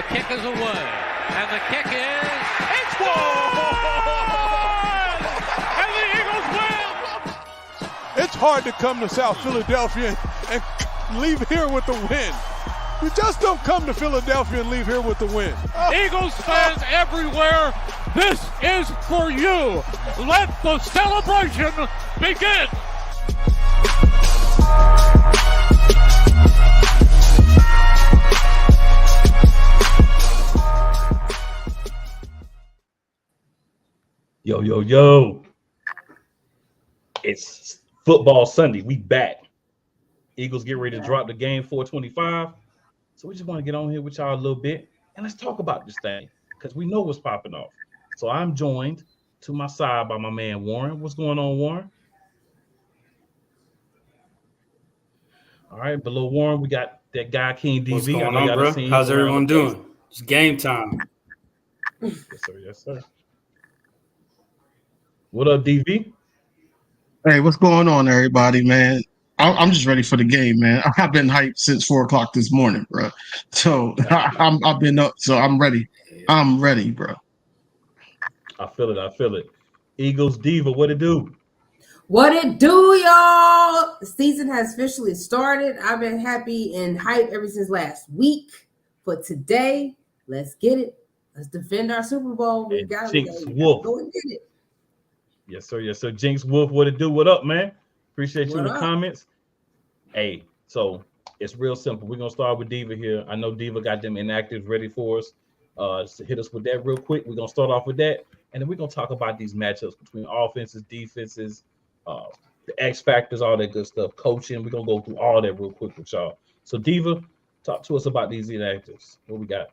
kick is away. And the kick is... It's good! And the Eagles win! It's hard to come to South Philadelphia and leave here with the win. You just don't come to Philadelphia and leave here with the win. Eagles fans everywhere, this is for you. Let the celebration begin. Yo, yo, yo. It's football Sunday. We back. Eagles get ready to drop the game 425. So we just want to get on here with y'all a little bit and let's talk about this thing because we know what's popping off. So I'm joined to my side by my man Warren. What's going on, Warren? All right, below Warren, we got that guy King DV. What's going on, bro? How's everyone doing? It's game time. Yes, sir. Yes, sir. What up, DV? Hey, what's going on, everybody, man? I'm just ready for the game, man. I've been hyped since 4 o'clock this morning, bro. So I've been up, so I'm ready. I'm ready, bro. I feel it. I feel it. Eagles Diva, what it do? What it do, y'all? The season has officially started. I've been happy and hyped ever since last week. But today, let's get it. Let's defend our Super Bowl. We got to go and get it. Yes, sir. Yes, sir. Jinx Wolf, what it do? What up, man? Appreciate you in the comments. Hey, so it's real simple. We're gonna start with Diva here. I know Diva got them inactives ready for us. So hit us with that real quick. We're gonna start off with that, and then we're gonna talk about these matchups between offenses, defenses, the X factors, all that good stuff, coaching. We're gonna go through all that real quick with y'all. So Diva, talk to us about these inactives. What we got?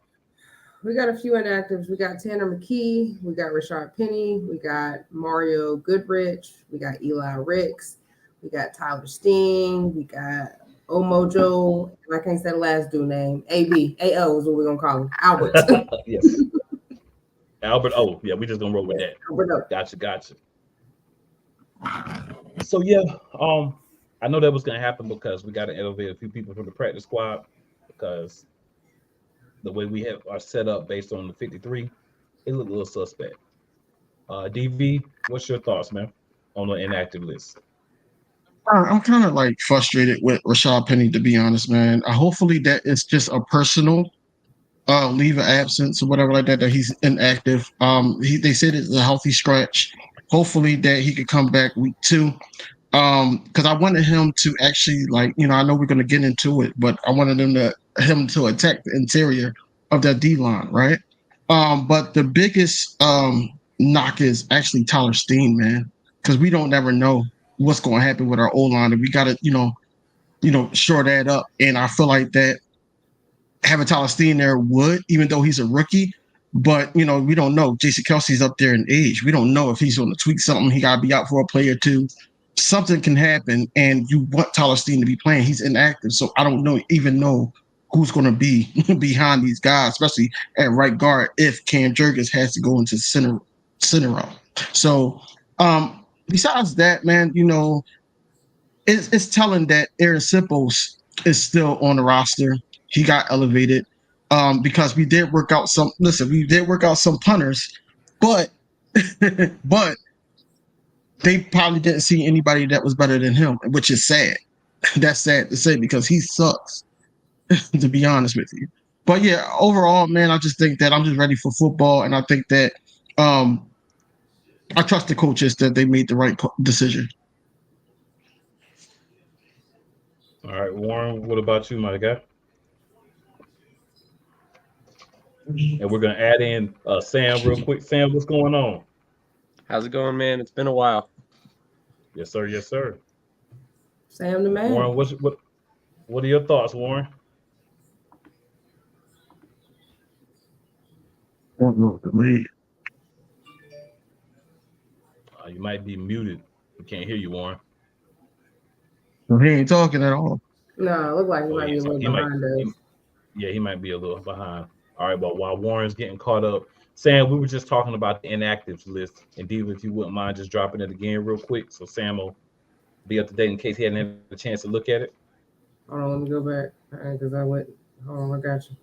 We got a few inactives. We got Tanner McKee. We got Rashard Penny. We got Mario Goodrich. We got Eli Ricks. We got Tyler Steen. We got Omojo. And I can't say the last dude name. AB. AO is what we're going to call him. Albert. Yes. Albert O. Yeah, we just going to roll with that. Albert O. Gotcha. So, yeah, I know that was going to happen because we got to elevate a few people from the practice squad because the way we have our set up based on the 53, it looked a little suspect. DV, what's your thoughts, man, on the inactive list? I'm kind of like frustrated with Rashard Penny, to be honest, man. Hopefully that it's just a personal leave of absence or whatever like that he's inactive. They said it's a healthy scratch. Hopefully that he could come back week 2. Because I wanted him to actually, like, I know we're going to get into it, but I wanted him to attack the interior of that D line, right? But the biggest knock is actually Tyler Steen, man, because we don't never know what's going to happen with our O line, and we got to, shore that up. And I feel like that having Tyler Steen there would, even though he's a rookie, but we don't know. Jason Kelsey's up there in age. We don't know if he's going to tweak something. He got to be out for a play or two. Something can happen, and you want Tyler Steen to be playing. He's inactive, so I don't even know who's going to be behind these guys, especially at right guard if Cam Jurgens has to go into center role. So besides that, man, it's telling that Aaron Simples is still on the roster. He got elevated because we did work out some punters, but they probably didn't see anybody that was better than him, which is sad. That's sad to say because he sucks, to be honest with you. But yeah, overall, man, I just think that I'm just ready for football, and I think that I trust the coaches that they made the right decision. All right, Warren, what about you, my guy? And we're going to add in Sam real quick. Sam, what's going on? How's it going, man? It's been a while. Yes, sir. Yes, sir. Sam the man. Warren, what are your thoughts, Warren? I don't know what to lead. You might be muted. We can't hear you, Warren. So he ain't talking at all. No, it looked like he might be a little behind us. He might be a little behind. All right, but while Warren's getting caught up, Sam, we were just talking about the inactives list. And Diva, if you wouldn't mind just dropping it again real quick, so Sam will be up to date in case he hadn't had a chance to look at it. Hold on, let me go back because I went. Hold on, I got you.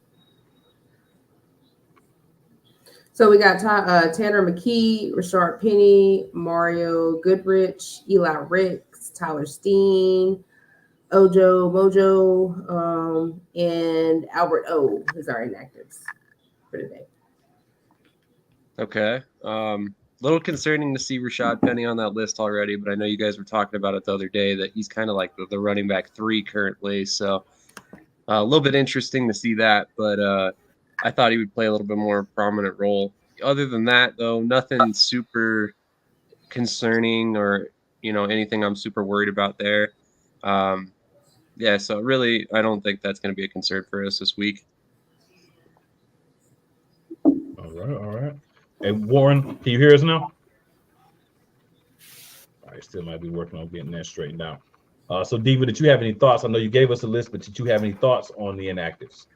So we got Tanner McKee, Rashard Penny, Mario Goodrich, Eli Ricks, Tyler Steen, Ojo Mojo, and Albert O is our inactives for today. Okay. Little concerning to see Rashad Penny on that list already, but I know you guys were talking about it the other day that he's kind of like the running back 3 currently. So a little bit interesting to see that, but I thought he would play a little bit more prominent role. Other than that, though, nothing super concerning or, anything I'm super worried about there. Yeah, so really, I don't think that's going to be a concern for us this week. All right. Hey, Warren, can you hear us now? All right, still might be working on getting that straightened out. So, Diva, did you have any thoughts? I know you gave us a list, but did you have any thoughts on the inactives?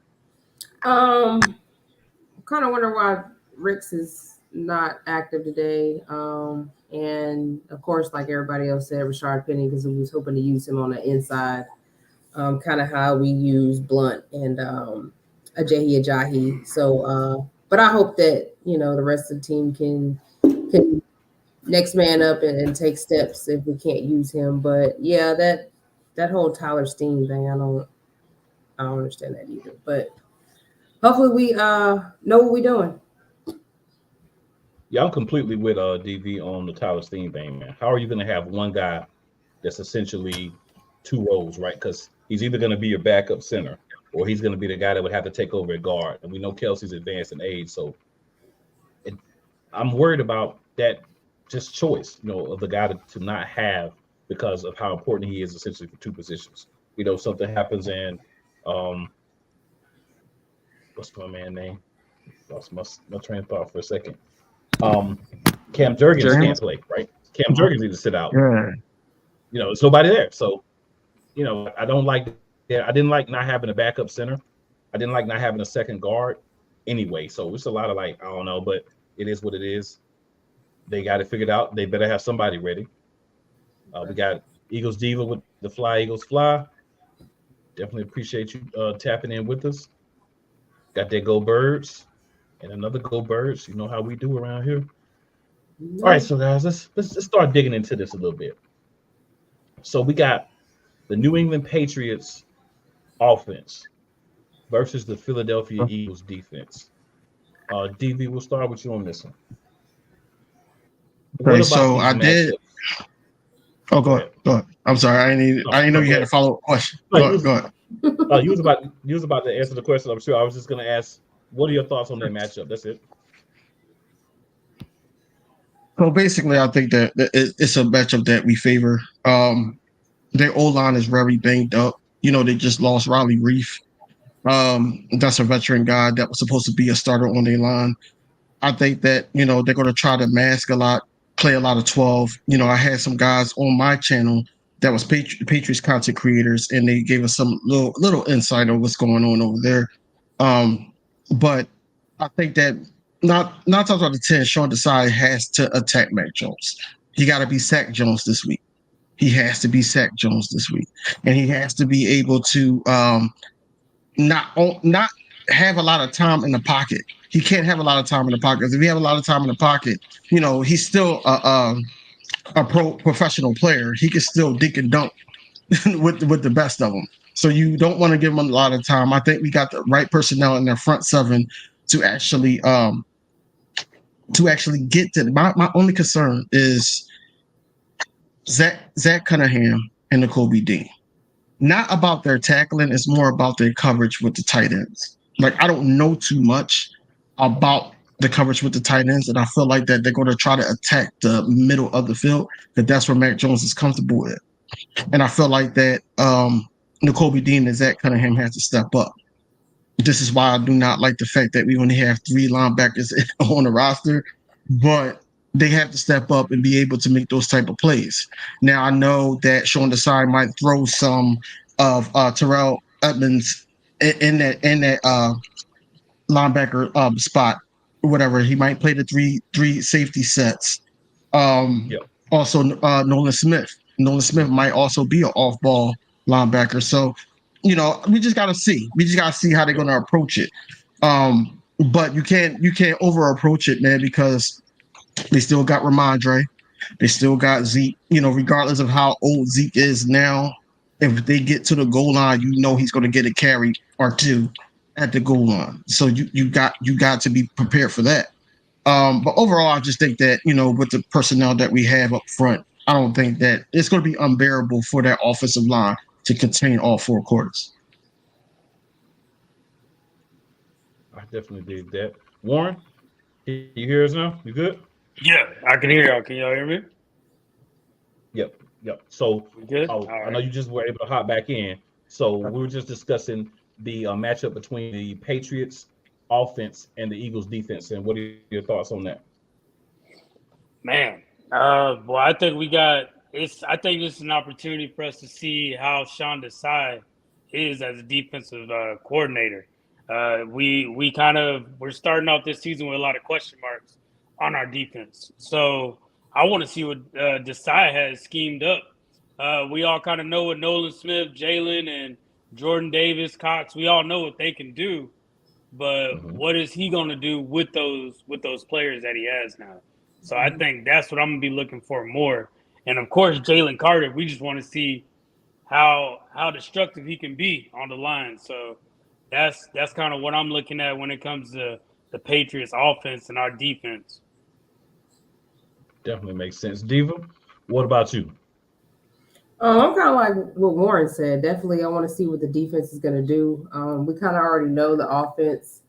Kind of wonder why Ricks is not active today. And of course, like everybody else said, Rashard Penny, because we was hoping to use him on the inside, kind of how we use Blunt and Ajayi Ajayi. So, but I hope that the rest of the team can next man up and take steps if we can't use him. But yeah, that whole Tyler Steen thing, I don't understand that either. But hopefully we know what we're doing. Yeah, I'm completely with DV on the Tyler Steen thing, man. How are you going to have one guy that's essentially 2 roles, right? Because he's either going to be your backup center or he's going to be the guy that would have to take over at guard. And we know Kelsey's advanced in age, so I'm worried about that just choice, of the guy to not have because of how important he is essentially for 2 positions. Something happens in what's my man name? Lost my train of thought for a second. Cam Jurgens can't play, right? Cam Jurgens needs to sit out. Yeah. There's nobody there. So, I don't like I didn't like not having a backup center. I didn't like not having a second guard anyway. So it's a lot of I don't know, but it is what it is. They got it figured out. They better have somebody ready. We got Eagles Diva with the Fly Eagles Fly. Definitely appreciate you tapping in with us. Got that Go Birds and another Go Birds. You know how we do around here. All right, so guys, let's start digging into this a little bit. So we got the New England Patriots offense versus the Philadelphia Eagles defense. DV, we'll start with you on this one. Okay, so I did. Oh, go ahead. I'm sorry. I didn't know you had a follow-up question. Go ahead. You was about to answer the question. I'm sure. I was just going to ask, what are your thoughts on that matchup? That's it. So basically, I think that it's a matchup that we favor. Their O-line is very banged up. They just lost Riley Reef. That's a veteran guy that was supposed to be a starter on their line. I think that, they're going to try to mask a lot, play a lot of 12. I had some guys on my channel that was Patriots content creators, and they gave us some little insight on what's going on over there. But I think that not talking about the 10, Sean Desai has to attack Mac Jones. He got to be Sack Jones this week. He has to be Sack Jones this week, and he has to be able to not have a lot of time in the pocket. He can't have a lot of time in the pocket. If he have a lot of time in the pocket, he's still a professional player. He can still dink and dunk with the best of them. So you don't want to give him a lot of time. I think we got the right personnel in their front 7 to actually get to. My only concern is Zach Cunningham and Nakobe Dean. Not about their tackling, it's more about their coverage with the tight ends. I don't know too much about the coverage with the tight ends, and I feel like that they're going to try to attack the middle of the field, because that's where Mac Jones is comfortable with. And I feel like that Nakobe Dean and Zach Cunningham has to step up. This is why I do not like the fact that we only have 3 linebackers on the roster, but they have to step up and be able to make those type of plays. Now, I know that Sean Desai might throw some of Terrell Edmonds in that linebacker spot, or whatever. He might play the three safety sets. Also, Nolan Smith. Nolan Smith might also be an off-ball linebacker. So, we just got to see. We just got to see how they're going to approach it. but you can't over approach it, man, because they still got Ramondre, they still got Zeke. Regardless of how old Zeke is now, if they get to the goal line, he's going to get a carry or two at the goal line. So you got to be prepared for that. But overall, I just think that with the personnel that we have up front, I don't think that it's going to be unbearable for that offensive line to contain all four quarters. I definitely did that. Warren, can you hear us now? You good? Yeah, I can hear y'all. Can y'all hear me? Yep. So, We good? All I right. know you just were able to hop back in. So we were just discussing the matchup between the Patriots offense and the Eagles defense, and what are your thoughts on that? Man, well, I think I think this is an opportunity for us to see how Sean Desai is as a defensive coordinator. We're starting off this season with a lot of question marks on our defense. So I want to see what Desai has schemed up. We all kind of know what Nolan Smith, Jalen, and Jordan Davis, Cox. We all know what they can do, but Mm-hmm. what is he going to do with those players that he has now? So I think that's what I'm going to be looking for more. And of course, Jalen Carter, we just want to see how destructive he can be on the line. So that's kind of what I'm looking at when it comes to the Patriots offense and our defense. Definitely makes sense. Diva, what about you? I'm kind of like what Warren said. Definitely, I want to see what the defense is going to do. We kind of already know the offense,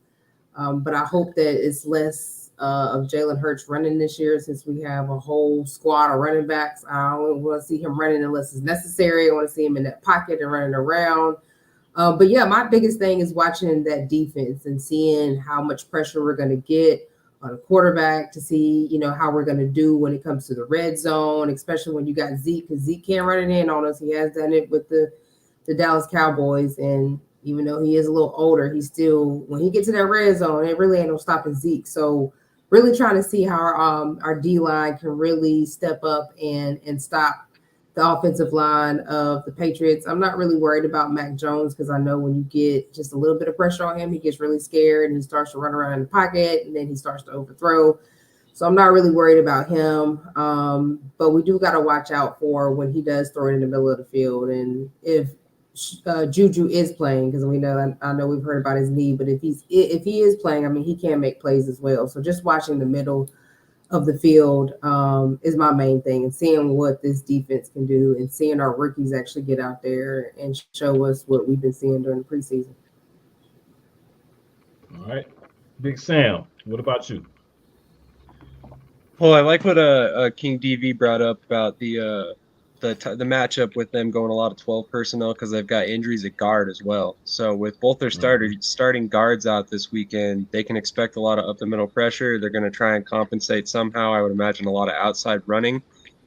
but I hope that it's less of Jalen Hurts running this year, since we have a whole squad of running backs. I don't want to see him running unless it's necessary. I want to see him in that pocket and running around. But yeah, my biggest thing is watching that defense and seeing how much pressure we're going to get on a quarterback, to see, how we're going to do when it comes to the red zone, especially when you got Zeke, because Zeke can't run it in on us. He has done it with the Dallas Cowboys. And even though he is a little older, he still, when he gets to that red zone, it really ain't no stopping Zeke. So really trying to see how our D-line can really step up and stop the offensive line of the Patriots. I'm not really worried about Mac Jones, because I know when you get just a little bit of pressure on him, he gets really scared and he starts to run around in the pocket, and then he starts to overthrow. So I'm not really worried about him. But we do got to watch out for when he does throw it in the middle of the field. And if Juju is playing, because I know we've heard about his knee, but if he is playing, I mean, he can make plays as well. So just watching the middle of the field is my main thing, and seeing what this defense can do, and seeing our rookies actually get out there and show us what we've been seeing during the preseason. All right. Big Sam, what about you? Well, I like what King DV brought up about the matchup with them going a lot of 12 personnel, because they've got injuries at guard as well. So with both their starting guards out this weekend, they can expect a lot of up the middle pressure. They're going to try and compensate somehow. I would imagine a lot of outside running,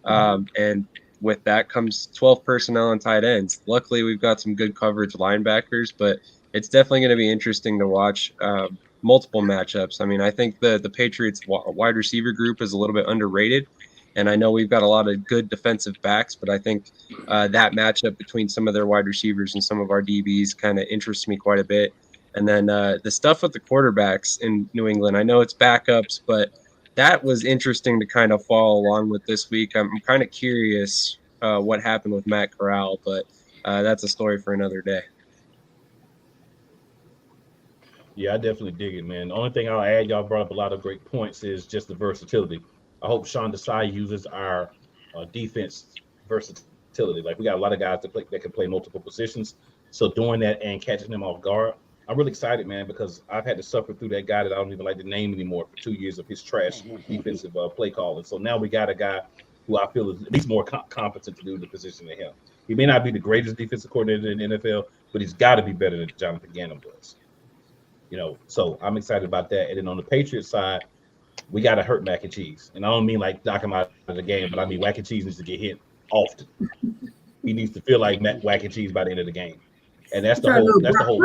and with that comes 12 personnel and tight ends. Luckily, we've got some good coverage linebackers, but it's definitely going to be interesting to watch multiple matchups. I mean, I think the Patriots wide receiver group is a little bit underrated. And I know we've got a lot of good defensive backs, but I think that matchup between some of their wide receivers and some of our DBs kind of interests me quite a bit. And then the stuff with the quarterbacks in New England, I know it's backups, but that was interesting to kind of follow along with this week. I'm kind of curious what happened with Matt Corral, but that's a story for another day. Yeah, I definitely dig it, man. The only thing I'll add, y'all brought up a lot of great points, is just the versatility. I hope Sean Desai uses our defense versatility. Like, we got a lot of guys that can play multiple positions. So doing that and catching them off guard, I'm really excited, man, because I've had to suffer through that guy that I don't even like to name anymore for 2 years of his trash defensive play calling. So now we got a guy who I feel is at least more competent to do the position than him. He may not be the greatest defensive coordinator in the NFL, but he's got to be better than Jonathan Gannon was. So I'm excited about that. And then on the Patriots side, we got to hurt Mac and Cheese. And I don't mean like knock him out of the game, but I mean Wack and Cheese needs to get hit often. He needs to feel like Wack and Cheese by the end of the game. And that's the whole.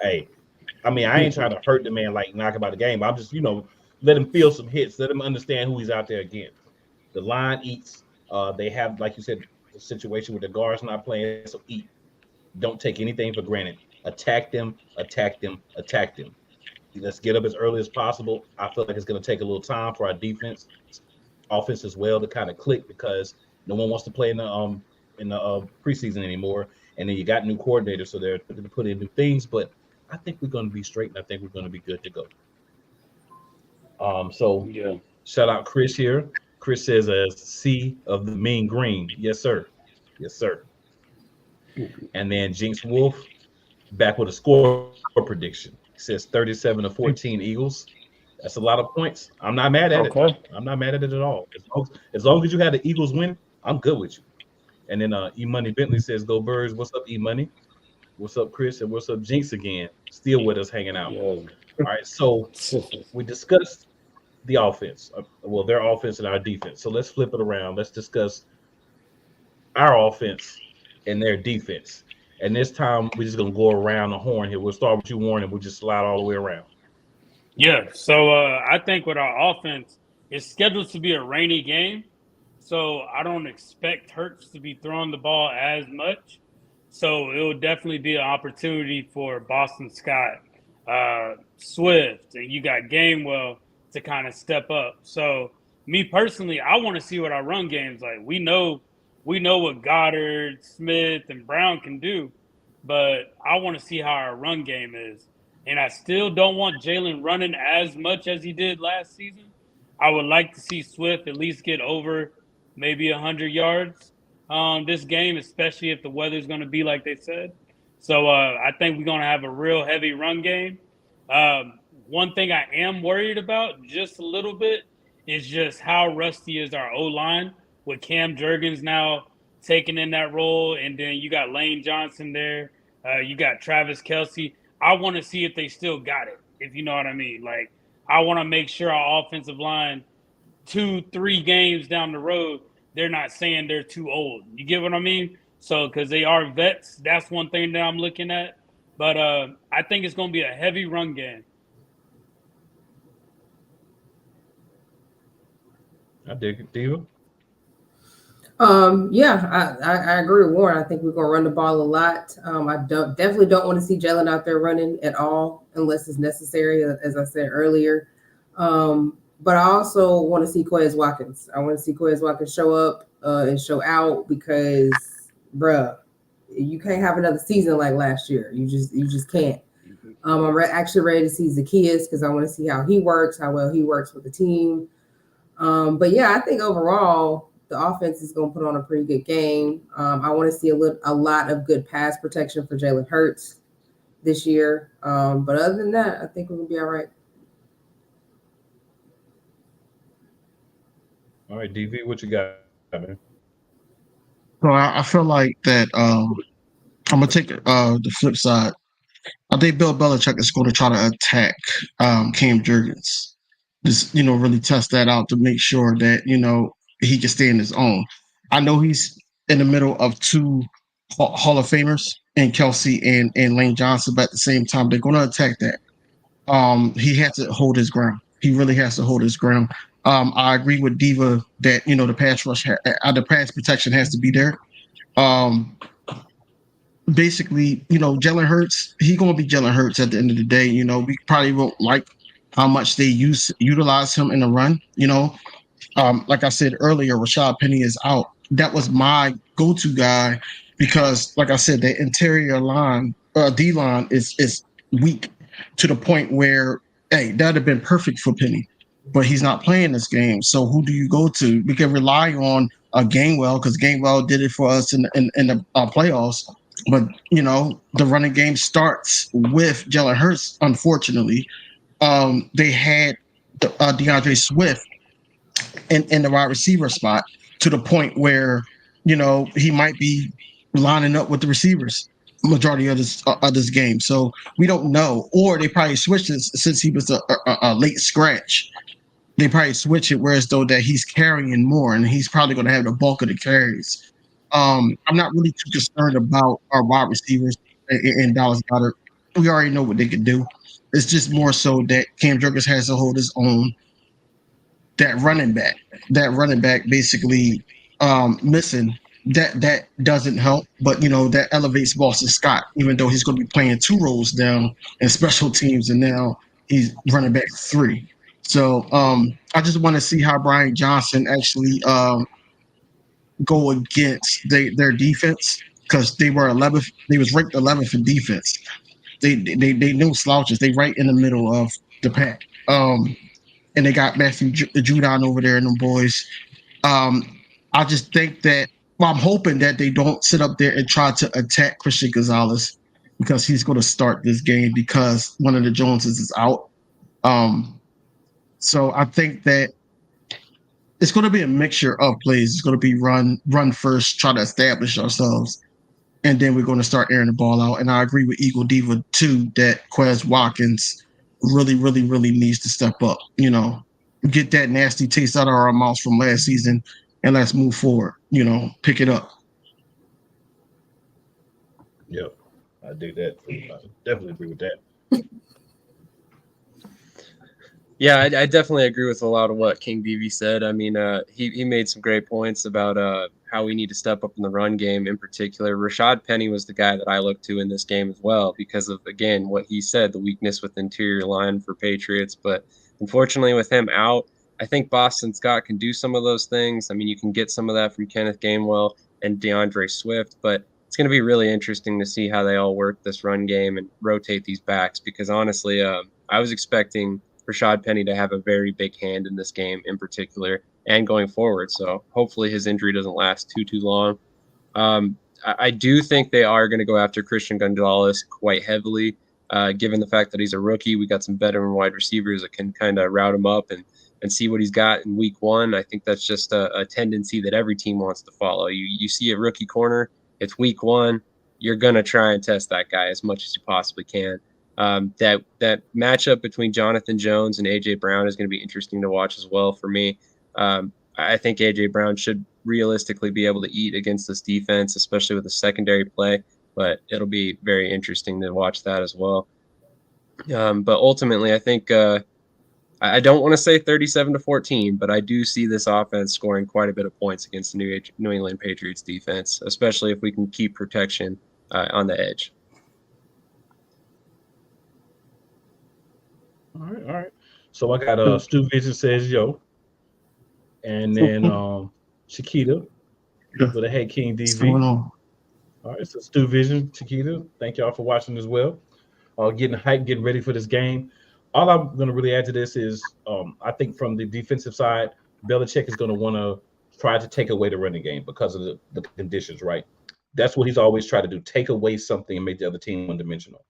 Hey, I mean, I ain't trying to hurt the man, like knock him out of the game. I'm just, let him feel some hits. Let him understand who he's out there against. The line eats. They have, like you said, the situation with the guards not playing. So eat. Don't take anything for granted. Attack them. Let's get up as early as possible. I feel like it's going to take a little time for our offense as well to kind of click because no one wants to play in the preseason anymore. And then you got new coordinators, so they're going to put in new things. But I think we're going to be straight, and I think we're going to be good to go. So Yeah. shout out Chris here. Chris says as C of the Mean Green. Yes, sir. Yes, sir. And then Jinx Wolf back with a score prediction. He says 37-14 Eagles. That's a lot of points. I'm not mad at it. I'm not mad at it at all. As long as you have the Eagles win, I'm good with you. And then E Money Bentley says, "Go Birds." What's up, E Money? What's up, Chris? And what's up, Jinx again? Still with us hanging out. Yeah. All right. So we discussed the offense. Well, their offense and our defense. So let's flip it around. Let's discuss our offense and their defense. And this time we're just gonna go around the horn here. We'll start with you, Warren, and we'll just slide all the way around. Yeah. So I think with our offense, it's scheduled to be a rainy game. So I don't expect Hurts to be throwing the ball as much. So it will definitely be an opportunity for Boston Scott, Swift, and you got Gainwell to kind of step up. So me personally, I want to see what our run game's like. We know what Goddard, Smith, and Brown can do, but I want to see how our run game is. And I still don't want Jalen running as much as he did last season. I would like to see Swift at least get over maybe 100 yards this game, especially if the weather's going to be like they said. So I think we're going to have a real heavy run game. One thing I am worried about just a little bit is just how rusty is our O-line with Cam Jurgens now taking in that role, and then you got Lane Johnson there. You got Travis Kelce. I want to see if they still got it, if you know what I mean. Like, I want to make sure our offensive line 2-3 games down the road, they're not saying they're too old. You get what I mean? So, because they are vets, that's one thing that I'm looking at. But I think it's going to be a heavy run game. I dig it, Diva. Yeah, I agree with Warren. I think we're gonna run the ball a lot. I definitely don't want to see Jalen out there running at all unless it's necessary, as I said earlier. But I also want to see Quez Watkins. I want to see Quez Watkins show up and show out because, bruh, you can't have another season like last year. You just can't. I'm actually ready to see Zacchaeus because I want to see how he works, how well he works with the team. But yeah, I think overall the offense is going to put on a pretty good game. I want to see a lot of good pass protection for Jalen Hurts this year. But other than that, I think we're going to be all right. All right, DV, what you got, man? So I feel like that I'm gonna take the flip side. I think Bill Belichick is going to try to attack Cam Jurgens. Just really test that out to make sure that he can stay in his own. I know he's in the middle of two Hall of Famers in Kelce and Lane Johnson, but at the same time they're going to attack that. He has to hold his ground. He really has to hold his ground. I agree with Diva that the pass rush, the pass protection has to be there. Basically, Jalen Hurts, he's gonna be Jalen Hurts at the end of the day. We probably won't like how much they utilize him in the run. Like I said earlier, Rashad Penny is out. That was my go-to guy because, like I said, the interior line, D-line is weak to the point where, hey, that'd have been perfect for Penny, but he's not playing this game. So who do you go to? We can rely on Gainwell because Gainwell did it for us in the playoffs. But the running game starts with Jalen Hurts. Unfortunately, they had DeAndre Swift in the wide receiver spot to the point where he might be lining up with the receivers majority of this game. So we don't know, or they probably switched it since he was a late scratch. They probably switch it whereas though that he's carrying more and he's probably going to have the bulk of the carries. I'm not really too concerned about our wide receivers in Dallas Goedert. We already know what they can do. It's just more so that Cam Jurgens has to hold his own. That running back basically missing, that doesn't help. But that elevates Boston Scott, even though he's going to be playing two roles down in special teams, and now he's running back 3. So I just want to see how Brian Johnson actually go against their defense, because they were 11th. They was ranked 11th in defense. They no slouches. They right in the middle of the pack. And they got Matthew Judon over there and them boys. I just think that, well, I'm hoping that they don't sit up there and try to attack Christian Gonzalez, because he's going to start this game because one of the Joneses is out. So I think that it's going to be a mixture of plays. It's going to be run first, try to establish ourselves, and then we're going to start airing the ball out. And I agree with Eagle Diva too that Quez Watkins really, really, really needs to step up. Get that nasty taste out of our mouths from last season, and let's move forward. Pick it up. Yep, I do that. I definitely agree with that. Yeah, I definitely agree with a lot of what King DV said. I mean, he made some great points about how we need to step up in the run game in particular. Rashad Penny was the guy that I looked to in this game as well because of, again, what he said, the weakness with interior line for Patriots. But unfortunately, with him out, I think Boston Scott can do some of those things. I mean, you can get some of that from Kenneth Gainwell and DeAndre Swift, but it's going to be really interesting to see how they all work this run game and rotate these backs because honestly, I was expecting Rashad Penny to have a very big hand in this game in particular and going forward. So hopefully his injury doesn't last too long. I do think they are going to go after Christian Gonzalez quite heavily, given the fact that he's a rookie. We got some veteran wide receivers that can kind of route him up and see what he's got in week 1. I think that's just a tendency that every team wants to follow. You see a rookie corner, it's week 1. You're going to try and test that guy as much as you possibly can. That matchup between Jonathan Jones and A.J. Brown is going to be interesting to watch as well for me. I think A.J. Brown should realistically be able to eat against this defense, especially with the secondary play, but it'll be very interesting to watch that as well. But ultimately, I think I don't want to say 37-14, but I do see this offense scoring quite a bit of points against the New England Patriots defense, especially if we can keep protection on the edge. All right. So I got Stu Vision says yo, and then Chiquita with a Hey King DV. What's going on? All right, so Stu Vision, Chiquita, thank y'all for watching as well. Getting hyped, getting ready for this game. All I'm going to really add to this is I think from the defensive side, Belichick is going to want to try to take away the running game because of the conditions, right? That's what he's always tried to do, take away something and make the other team one-dimensional.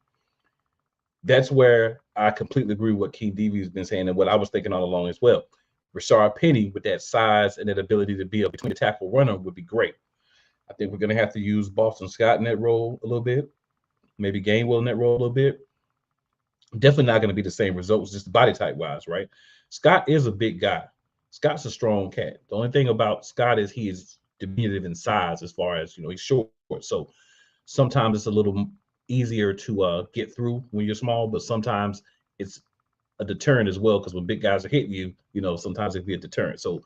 That's where I completely agree with what King DV has been saying and what I was thinking all along as well. Rashard Penny with that size and that ability to be a between the tackle runner would be great. I think we're going to have to use Boston Scott in that role a little bit, maybe Gainwell in that role a little bit. Definitely not going to be the same results, just body type wise, right? Scott is a big guy. Scott's a strong cat. The only thing about Scott is he is diminutive in size as far as, he's short. So sometimes it's a little easier to get through when you're small, but sometimes it's a deterrent as well because when big guys are hitting you, sometimes it can be a deterrent. So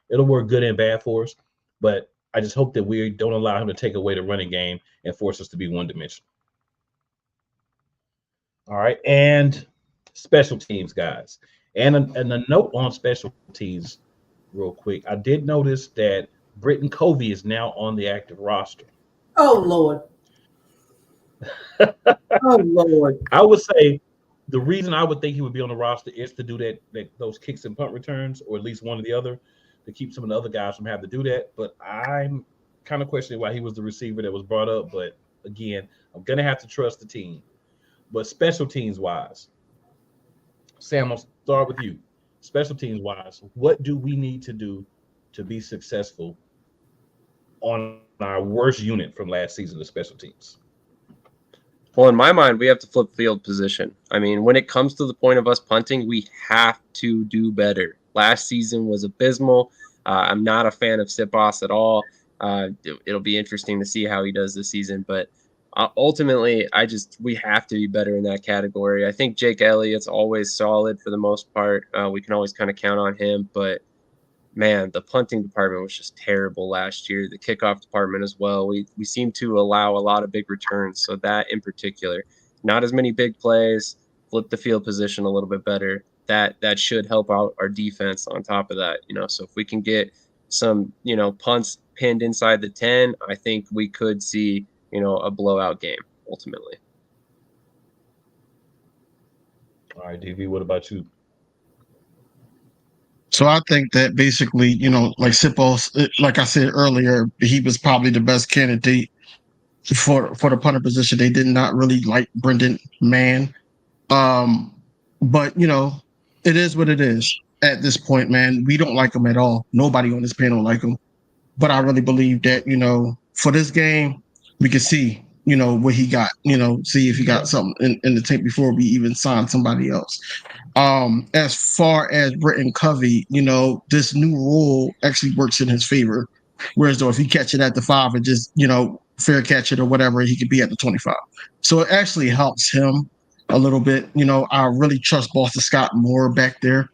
it'll work good and bad for us, but I just hope that we don't allow him to take away the running game and force us to be one-dimensional. All right, and special teams, guys. And a note on special teams real quick. I did notice that Britton Covey is now on the active roster. Oh, Lord. Oh, Lord. I would say the reason I would think he would be on the roster is to do those kicks and punt returns, or at least one or the other, to keep some of the other guys from having to do that. But I'm kind of questioning why he was the receiver that was brought up. But again, I'm going to have to trust the team. But special teams wise, Sam, I'll start with you. Special teams wise, what do we need to do to be successful on our worst unit from last season of special teams? Well, in my mind, we have to flip field position. I mean, when it comes to the point of us punting, we have to do better. Last season was abysmal. I'm not a fan of Sipos at all. It'll be interesting to see how he does this season. But ultimately, we have to be better in that category. I think Jake Elliott's always solid for the most part. We can always kind of count on him. But, man, the punting department was just terrible last year. The kickoff department as well. We seem to allow a lot of big returns. So that in particular, not as many big plays. flip the field position a little bit better, that should help out our defense on top of that. So if we can get some, punts pinned inside the 10, I think we could see, a blowout game ultimately. All right, DV, what about you? So I think that basically, like Sippo, like I said earlier, he was probably the best candidate for the punter position. They did not really like Brendan Mann. But it is what it is at this point, man. We don't like him at all. Nobody on this panel like him. But I really believe that, for this game, we can see, what he got, see if he got something in the tank before we even sign somebody else. As far as Britton Covey, this new rule actually works in his favor. Whereas though if he catch it at the 5 and just, fair catch it or whatever, he could be at the 25. So it actually helps him a little bit. I really trust Boston Scott more back there.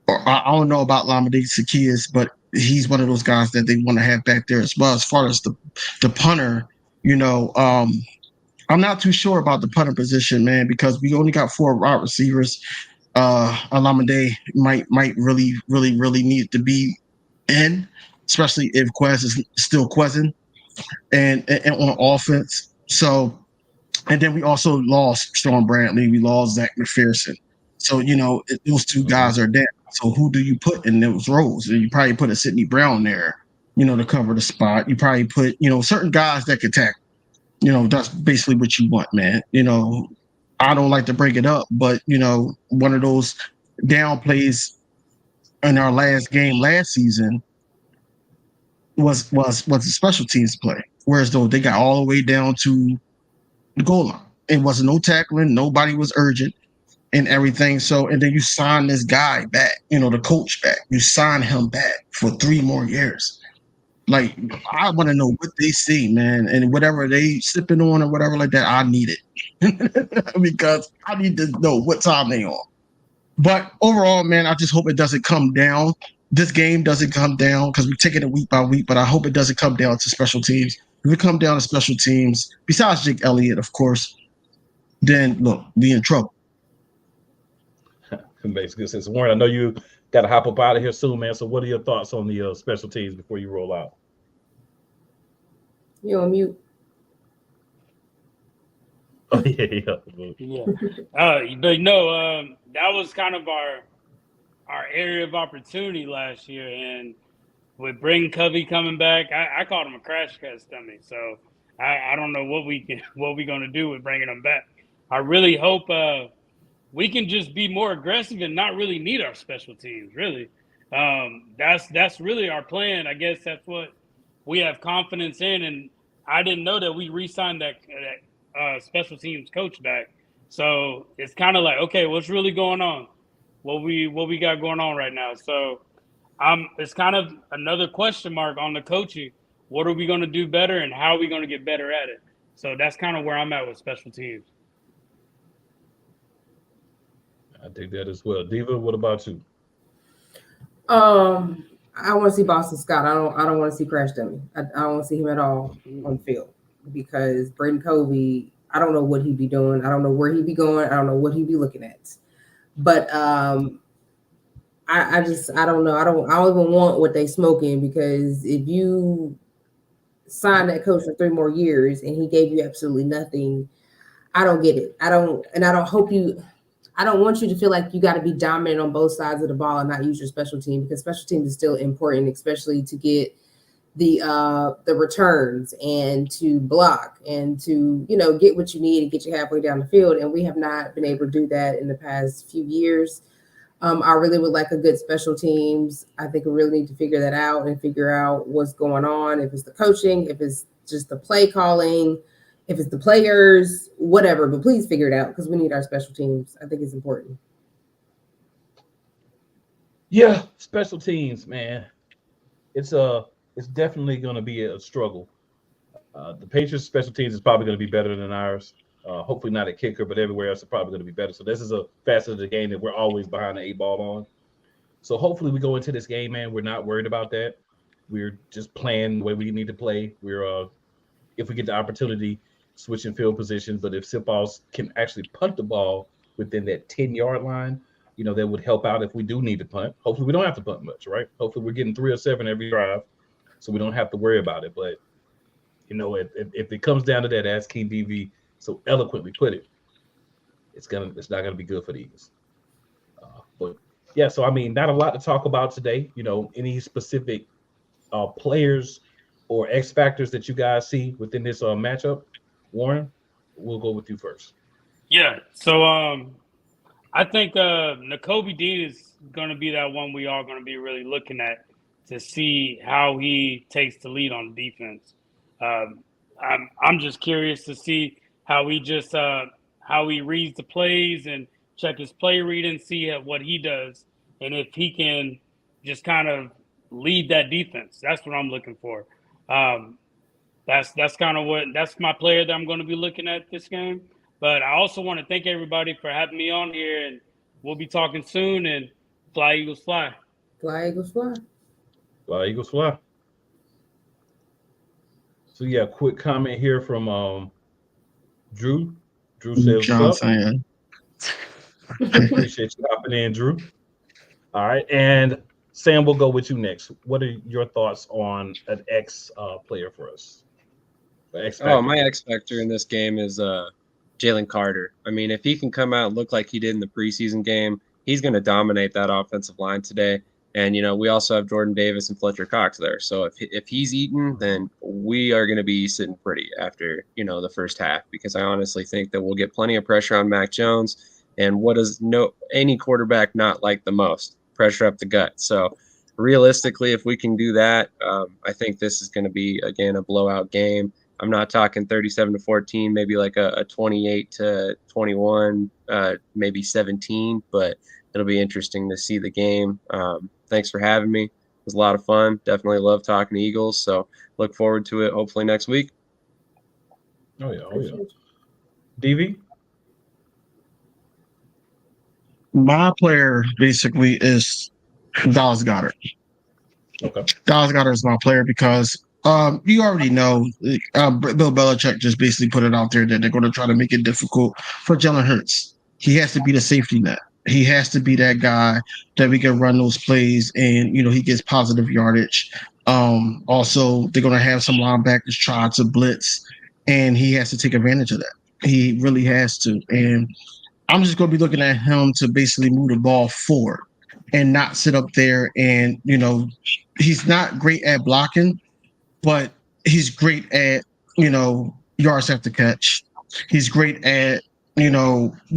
I don't know about Lamade Zaccheaus, but he's one of those guys that they want to have back there as well. As far as the punter, I'm not too sure about the punter position, man, because we only got 4 wide receivers. Alameda might really need to be in, especially if Quez is still Quezing and on offense. So, and then we also lost Sean Brantley. We lost Zach McPherson. So, those 2 guys are down. So who do you put in those roles? You probably put a Sidney Brown there, to cover the spot. You probably put, certain guys that could tackle. That's basically what you want, man. I don't like to break it up, but one of those down plays in our last game last season was a special teams play. Whereas though they got all the way down to the goal line. It wasn't no tackling, nobody was urgent and everything. So, and then you sign this guy back, the coach back. You sign him back for 3 more years. Like, I want to know what they see, man, and whatever they sipping on or whatever like that, I need it because I need to know what time they on. But overall, man, I just hope it doesn't come down. This game doesn't come down because we're taking it week by week, but I hope it doesn't come down to special teams. If it come down to special teams, besides Jake Elliott, of course, then look, we in trouble. Makes good sense. Warren, I know you got to hop up out of here soon, man. So what are your thoughts on the special teams before you roll out? You on mute. Oh, yeah. But no, that was kind of our area of opportunity last year. And with Brendan Covey coming back, I called him a crash test dummy. So I don't know what we're going to do with bringing him back. I really hope we can just be more aggressive and not really need our special teams, really. That's really our plan. I guess that's what we have confidence in. And I didn't know that we re-signed that special teams coach back. So it's kind of like, okay, what's really going on? What we got going on right now? So it's kind of another question mark on the coaching. What are we going to do better and how are we going to get better at it? So that's kind of where I'm at with special teams. I think that as well. Diva, what about you? I want to see Boston Scott. I don't want to see Crash Dummy. I don't want to see him at all on the field because Brendan Covey, I don't know what he'd be doing. I don't know where he'd be going. I don't know what he'd be looking at. But I don't know. I don't even want what they smoking because if you sign that coach for 3 more years and he gave you absolutely nothing, I don't get it. I don't want you to feel like you got to be dominant on both sides of the ball and not use your special team because special teams is still important, especially to get the returns and to block and to, get what you need and get you halfway down the field. And we have not been able to do that in the past few years. I really would like a good special teams. I think we really need to figure that out and figure out what's going on. If it's the coaching, if it's just the play calling, if it's the players, whatever, but please figure it out because we need our special teams. I think it's important. Yeah, special teams, man. It's definitely going to be a struggle. The Patriots special teams is probably going to be better than ours. Hopefully not a kicker, but everywhere else is probably going to be better. So this is a facet of the game that we're always behind the 8 ball on. So hopefully we go into this game, man. We're not worried about that. We're just playing the way we need to play. We're if we get the opportunity, switching field positions. But if Sipos can actually punt the ball, within that 10-yard line, that would help out if we do need to punt. Hopefully we don't have to punt much, right? Hopefully we're getting 3 or 7 every drive, so we don't have to worry about it. But, if it comes down to that, as King DV so eloquently put it, it's not gonna be good for the Eagles. But yeah, so I mean, not a lot to talk about today. Any specific players or X factors that you guys see within this matchup? Warren, we'll go with you first. Yeah. So I think Nakobe Dean is going to be that one we are going to be really looking at to see how he takes the lead on defense. I'm just curious to see how he reads the plays and check his play reading, see what he does, and if he can just kind of lead that defense. That's what I'm looking for. That's kind of that's my player that I'm going to be looking at this game. But I also want to thank everybody for having me on here, and we'll be talking soon. And fly, Eagles, fly. Fly, Eagles, fly. Fly, Eagles, fly. So yeah, quick comment here from Drew. Drew says, "What's up?" Appreciate you hopping in, Drew. All right, and Sam, we'll go with you next. What are your thoughts on an X player for us? My X factor in this game is Jalen Carter. I mean, if he can come out and look like he did in the preseason game, he's going to dominate that offensive line today. And, we also have Jordan Davis and Fletcher Cox there. So if he's eaten, then we are going to be sitting pretty after, the first half, because I honestly think that we'll get plenty of pressure on Mac Jones. And what does any quarterback not like the most? Pressure up the gut. So realistically, if we can do that, I think this is going to be, again, a blowout game. I'm not talking 37-14, maybe like a 28-21, maybe 17, but it'll be interesting to see the game. Thanks for having me. It was a lot of fun. Definitely love talking to Eagles. So look forward to it hopefully next week. Oh, yeah. DV? My player basically is Dallas Goedert. Okay. Dallas Goedert is my player because you already know Bill Belichick just basically put it out there that they're going to try to make it difficult for Jalen Hurts. He has to be the safety net. He has to be that guy that we can run those plays and, he gets positive yardage. Also, they're going to have some linebackers try to blitz, and he has to take advantage of that. He really has to. And I'm just going to be looking at him to basically move the ball forward and not sit up there and, he's not great at blocking, but he's great at, yards after catch. He's great at,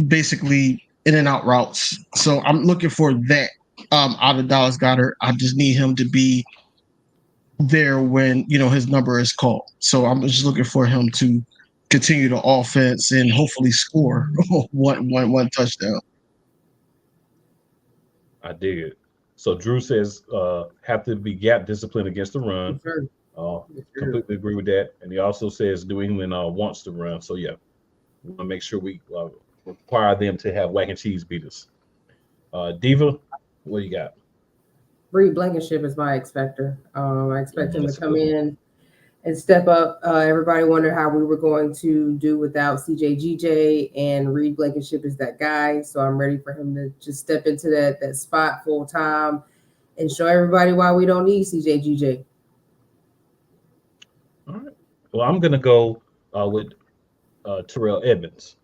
basically in and out routes. So I'm looking for that out of Dallas Goedert. I just need him to be there when, his number is called. So I'm just looking for him to continue the offense and hopefully score one touchdown. I dig it. So Drew says have to be gap discipline against the run. Sure. Completely agree with that. And he also says New England wants to run. So yeah, we want to make sure we require them to have whack and cheese beaters. Diva, what do you got? Reed Blankenship is my X factor. I expect him to come in and step up. Everybody wondered how we were going to do without CJGJ, and Reed Blankenship is that guy. So I'm ready for him to just step into that spot full time and show everybody why we don't need CJGJ. All right. Well, I'm going to go with Terrell Edmonds,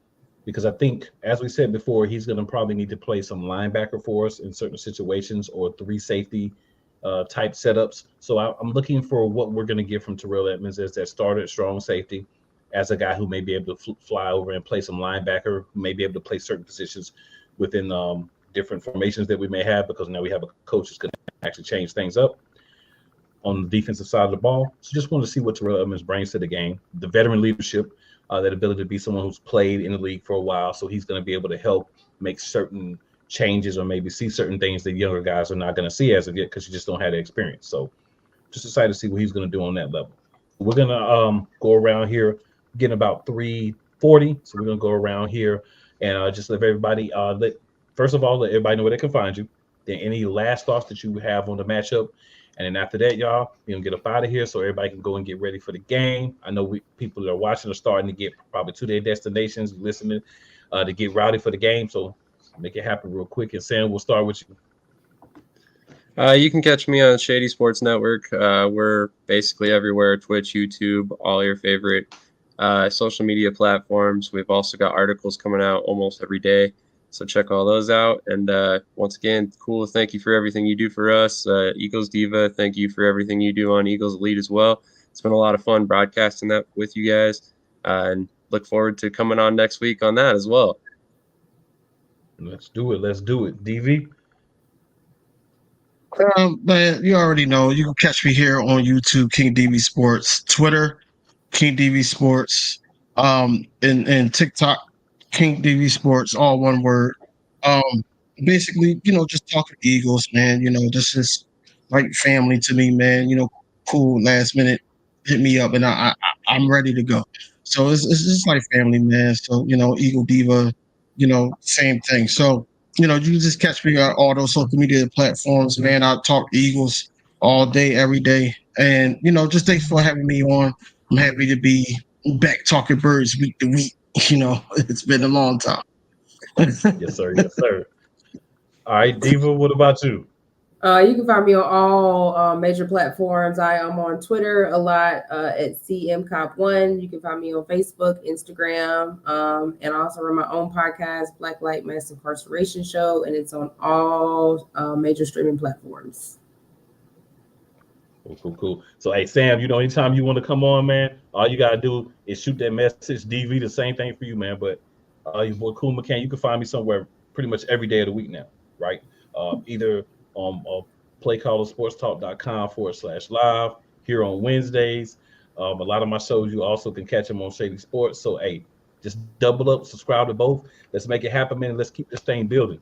because I think, as we said before, he's going to probably need to play some linebacker for us in certain situations, or 3 safety type setups. So I'm looking for what we're going to get from Terrell Edmonds as that starter, strong safety, as a guy who may be able to fly over and play some linebacker, who may be able to play certain positions within different formations that we may have, because now we have a coach who's going to actually change things up on the defensive side of the ball. So just want to see what Terrell Edmonds brings to the game. The veteran leadership, that ability to be someone who's played in the league for a while, so he's going to be able to help make certain changes or maybe see certain things that younger guys are not going to see as of yet, because you just don't have the experience. So just excited to see what he's going to do on that level. We're going to go around here, getting about 3:40. So we're going to go around here and just let everybody, first of all, let everybody know where they can find you. then any last thoughts that you have on the matchup. And then after that, y'all, we're going to get up out of here so everybody can go and get ready for the game. I know people that are watching are starting to get probably to their destinations, listening to get rowdy for the game. So make it happen real quick. And Sam, we'll start with you. You can catch me on Shady Sports Network. We're basically everywhere: Twitch, YouTube, all your favorite social media platforms. We've also got articles coming out almost every day, so check all those out. And once again, cool. Thank you for everything you do for us, Eagles Diva. Thank you for everything you do on Eagles Elite as well. It's been a lot of fun broadcasting that with you guys, and look forward to coming on next week on that as well. Let's do it. DV. Man, you already know. You can catch me here on YouTube, King DV Sports, Twitter, King DV Sports, and TikTok, King DV Sports, all one word. Basically, just talking Eagles, man. This is like family to me, man. Cool. Last minute, hit me up, and I'm ready to go. So it's just like family, man. So Eagle Diva, same thing. So you can just catch me on all those social media platforms, man. I talk Eagles all day, every day, and just thanks for having me on. I'm happy to be back talking birds week to week. It's been a long time. Yes, sir. Yes, sir. All right, Diva, what about you? You can find me on all major platforms. I am on Twitter a lot at CMCop1. You can find me on Facebook, Instagram, and I also run my own podcast, Black Light Mass Incarceration Show, and it's on all major streaming platforms. Cool. So, hey, Sam, anytime you want to come on, man, all you got to do is shoot that message. DV, the same thing for you, man. But your boy Cool McCann, you can find me somewhere pretty much every day of the week now, right? Either on playcallersportstalk.com/live here on Wednesdays. A lot of my shows, you also can catch them on Shady Sports. So, hey, just double up, subscribe to both. Let's make it happen, man. Let's keep this thing building.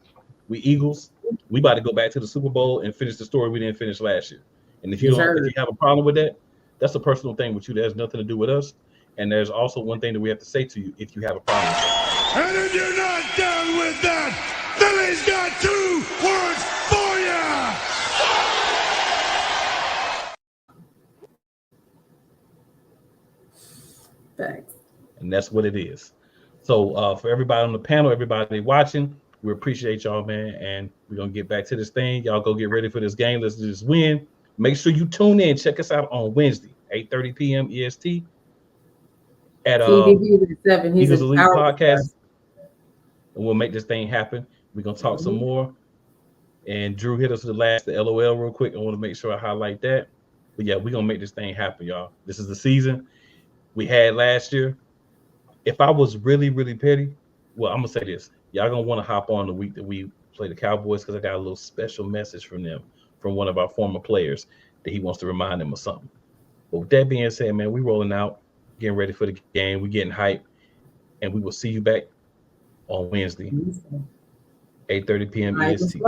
We Eagles, we about to go back to the Super Bowl and finish the story we didn't finish last year. And if you have a problem with that, that's a personal thing with you. That has nothing to do with us. And there's also one thing that we have to say to you if you have a problem with that. And if you're not down with that, Philly's got 2 words for you. Thanks. And that's what it is. So for everybody on the panel, everybody watching, we appreciate y'all, man. And we're going to get back to this thing. Y'all go get ready for this game. Let's do this win. Make sure you tune in. Check us out on Wednesday, 8:30 p.m. EST at Eagles Elite Podcast. And we'll make this thing happen. We're going to talk some more. And Drew hit us with the LOL real quick. I want to make sure I highlight that. But yeah, we're going to make this thing happen, y'all. This is the season we had last year. If I was really, really petty, well, I'm going to say this. Y'all going to want to hop on the week that we play the Cowboys because I got a little special message from them, from one of our former players, that he wants to remind them of something. But with that being said, man, we rolling out, getting ready for the game. We getting hyped. And we will see you back on Wednesday, 8:30 p.m. EST.